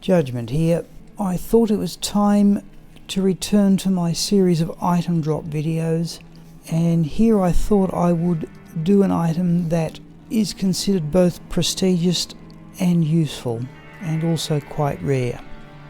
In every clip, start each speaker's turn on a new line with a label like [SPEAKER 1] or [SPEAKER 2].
[SPEAKER 1] Judgment here. I thought it was time to return to my series of item drop videos, and here I thought I would do an item that is considered both prestigious and useful, and also quite rare.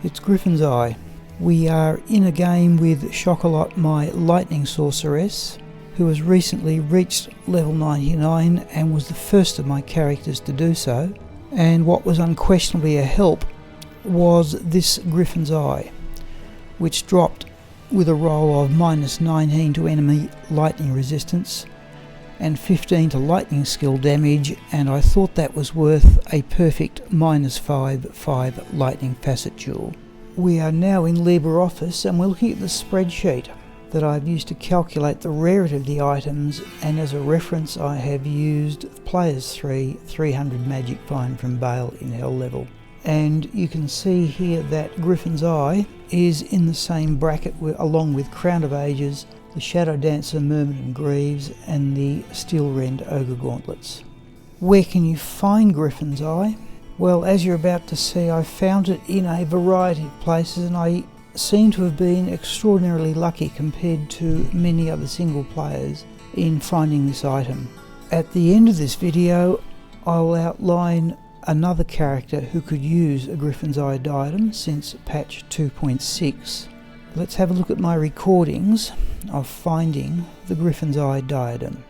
[SPEAKER 1] It's Griffon's Eye. We are in a game with Chocolat, my lightning sorceress, who has recently reached level 99 and was the first of my characters to do so, and what was unquestionably a help was this Griffon's Eye, which dropped with a roll of -19 to enemy lightning resistance and 15 to lightning skill damage, and I thought that was worth a perfect -5/5 lightning facet jewel. We are now in LibreOffice and we're looking at the spreadsheet that I've used to calculate the rarity of the items, and as a reference I have used Players 300 Magic Find from Bale in Hell level. And you can see here that Griffon's Eye is in the same bracket along with Crown of Ages, the Shadow Dancer Myrmidon Greaves and the Steel Rend Ogre Gauntlets. Where can you find Griffon's Eye? Well, as you're about to see, I found it in a variety of places, and I seem to have been extraordinarily lucky compared to many other single players in finding this item. At the end of this video I'll outline another character who could use a Griffon's Eye diadem since patch 2.6. Let's have a look at my recordings of finding the Griffon's Eye diadem.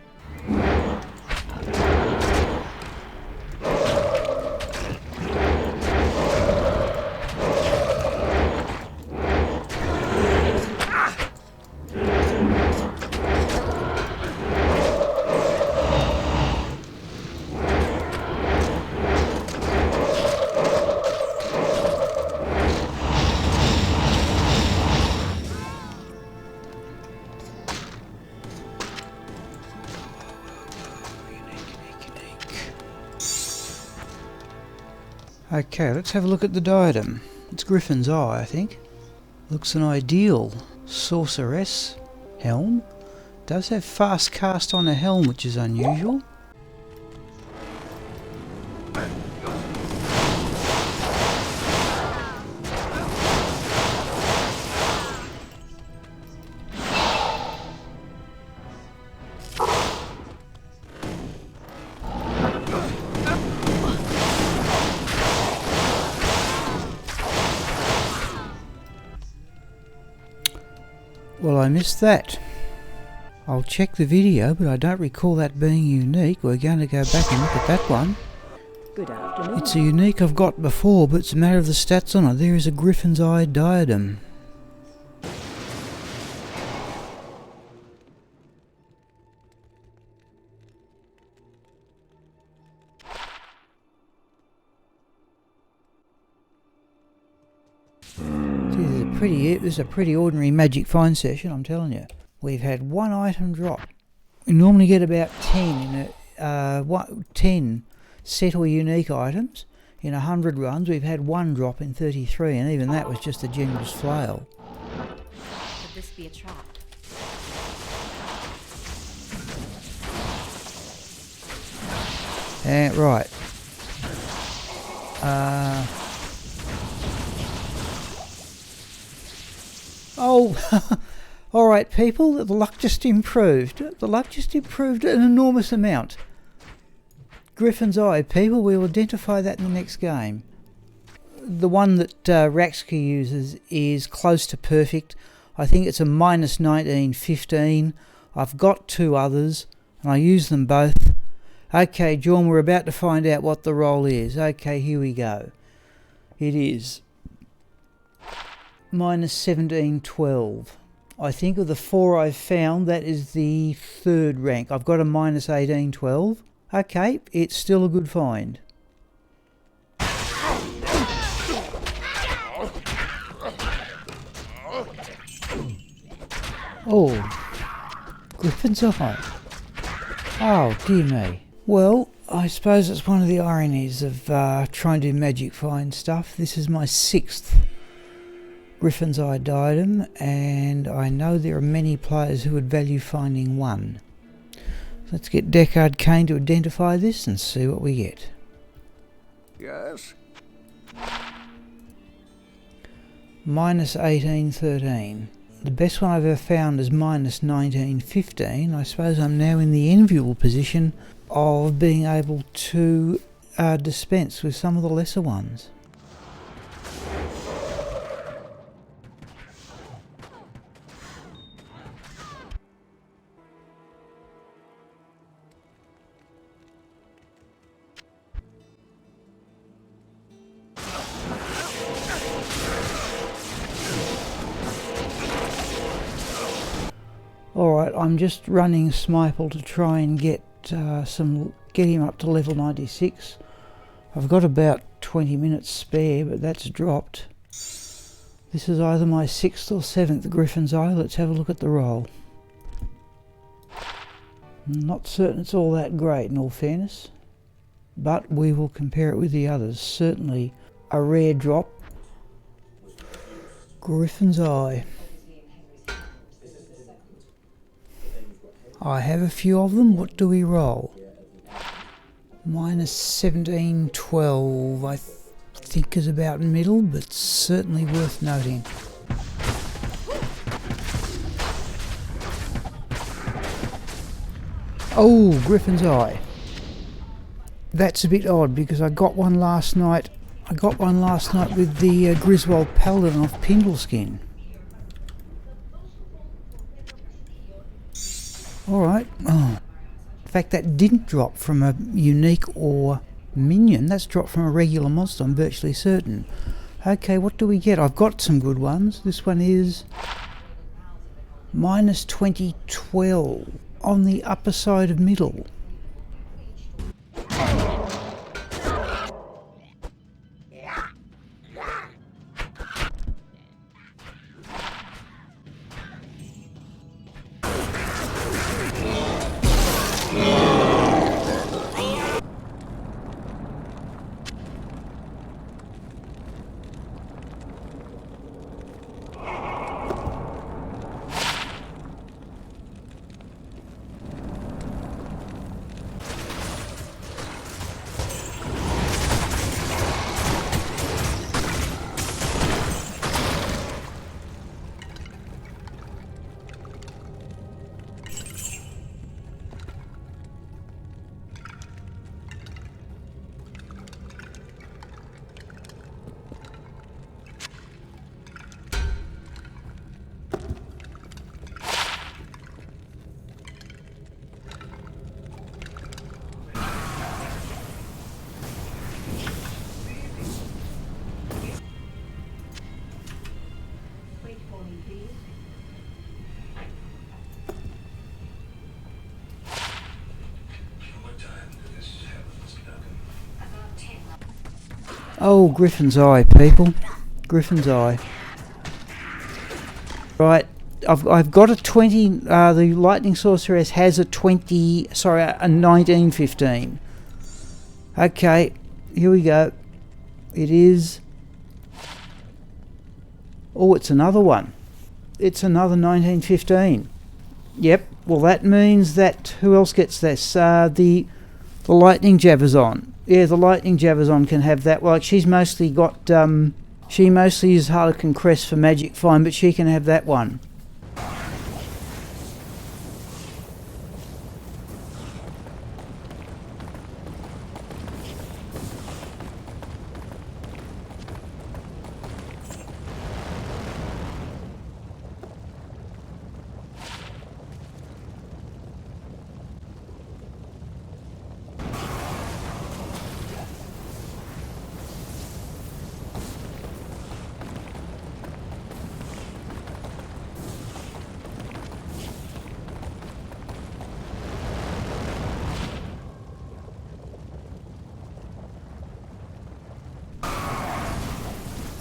[SPEAKER 1] Okay, let's have a look at the diadem. It's Griffon's Eye, I think. Looks an ideal sorceress helm. Does have fast cast on a helm, which is unusual. Well, I missed that. I'll check the video, but I don't recall that being unique. We're going to go back and look at that one.
[SPEAKER 2] Good afternoon.
[SPEAKER 1] It's a unique I've got before, but it's a matter of the stats on it. There is a Griffon's Eye diadem. This is a pretty ordinary magic find session, I'm telling you. We've had one item drop. We normally get about 10 in 10 set or unique items in 100 runs. We've had one drop in 33, and even that was just a generous flail.
[SPEAKER 2] Could this be a trap?
[SPEAKER 1] Right. Oh, alright people, the luck just improved. The luck just improved an enormous amount. Griffon's Eye, people, we'll identify that in the next game. The one that Raxka uses is close to perfect. I think it's a -19, 15. I've got two others, and I use them both. Okay, John, we're about to find out what the roll is. Okay, here we go. It is -17, 12. I think of the four I've found, that is the third rank. I've got a -18, 12. Okay, it's still a good find. Oh, Griffon's Eye. Oh, dear me. Well, I suppose it's one of the ironies of trying to do magic find stuff. This is my 6th Griffon's Eye diadem, and I know there are many players who would value finding one. Let's get Deckard Cain to identify this and see what we get.
[SPEAKER 3] Yes?
[SPEAKER 1] minus 1813. The best one I've ever found is minus 1915. I suppose I'm now in the enviable position of being able to dispense with some of the lesser ones. Alright, I'm just running Smipel to try and get him up to level 96. I've got about 20 minutes spare, but that's dropped. This is either my 6th or 7th Griffon's Eye. Let's have a look at the roll. I'm not certain it's all that great in all fairness, but we will compare it with the others. Certainly a rare drop. Griffon's Eye. I have a few of them. What do we roll? Minus 1712 I think is about middle, but certainly worth noting. Oh, Griffon's Eye. That's a bit odd because I got one last night. With the Griswold Paladin off Pindleskin. Alright. Oh. In fact, that didn't drop from a unique or minion. That's dropped from a regular monster, I'm virtually certain. Okay, what do we get? I've got some good ones. This one is minus 2012 on the upper side of middle. Oh, Griffon's Eye, people. Griffon's Eye. Right, I've got a 20, the Lightning Sorceress has a 1915. Okay, here we go. It is... Oh, it's another one. It's another 1915. Yep, well that means that... Who else gets this? The Lightning Javazon. Yeah, the Lightning Javazon can have that. Well, like she's mostly got... she mostly uses Harlequin Crest for Magic Find, but she can have that one.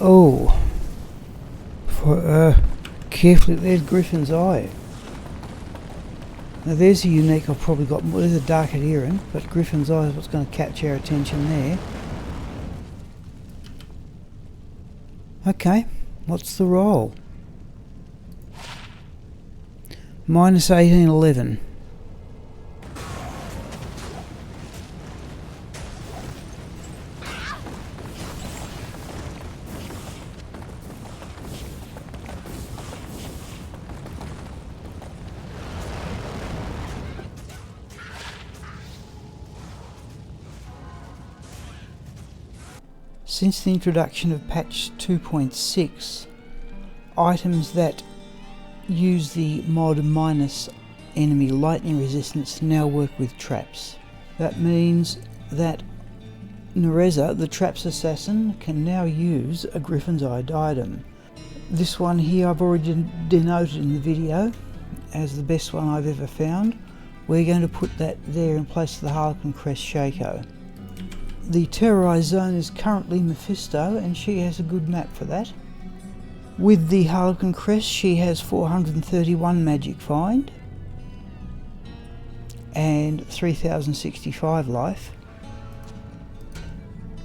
[SPEAKER 1] Oh, carefully, there's Griffon's Eye. Now there's a unique I've probably got, there's a Dark Adherent, but Griffon's Eye is what's going to catch our attention there. Okay, what's the roll? Minus 1811. Since the introduction of patch 2.6, items that use the mod minus enemy lightning resistance now work with traps. That means that Nereza, the traps assassin, can now use a Griffon's Eye diadem. This one here I've already denoted in the video as the best one I've ever found. We're going to put that there in place of the Harlequin Crest Shaco. The terrorized zone is currently Mephisto, and she has a good map for that. With the Harlequin Crest, she has 431 magic find and 3065 life.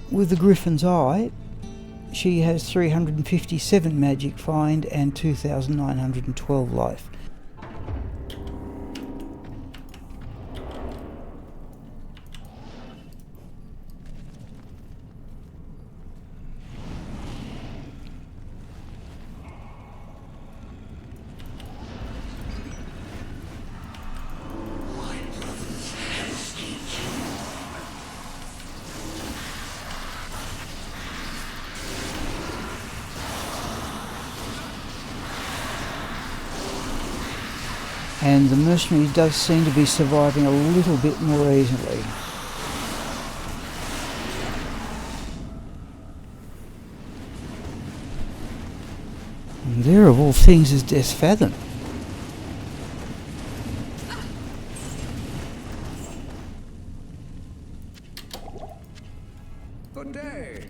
[SPEAKER 1] With the Griffon's Eye, she has 357 magic find and 2912 life. And the mercenary does seem to be surviving a little bit more easily. And there of all things is Death's Fathom.
[SPEAKER 3] Good day.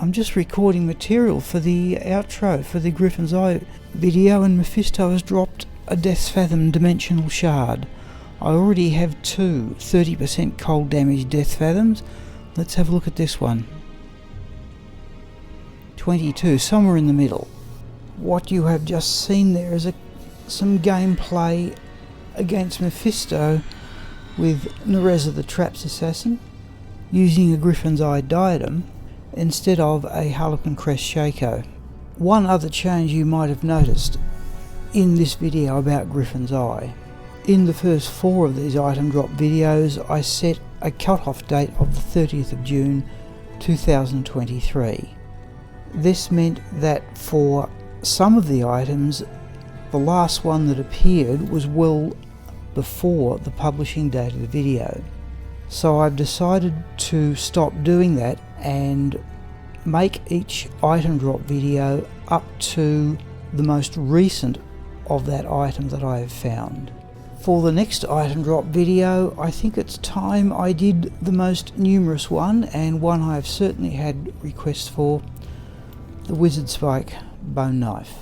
[SPEAKER 1] I'm just recording material for the outro for the Griffon's Eye video, and Mephisto has dropped a Death's Fathom dimensional shard. I already have two 30% cold damage Death Fathoms. Let's have a look at this one. 22, somewhere in the middle. What you have just seen there is some gameplay against Mephisto with Nereza the Traps Assassin using a Griffon's Eye diadem instead of a Harlequin Crest Shaco. One other change you might have noticed in this video about Griffon's Eye. In the first 4 of these item drop videos, I set a cut-off date of the 30th of June 2023. This meant that for some of the items, the last one that appeared was well before the publishing date of the video. So I've decided to stop doing that and make each item drop video up to the most recent of that item that I have found. For the next item drop video, I think it's time I did the most numerous one, and one I have certainly had requests for, the Wizard Spike Bone Knife.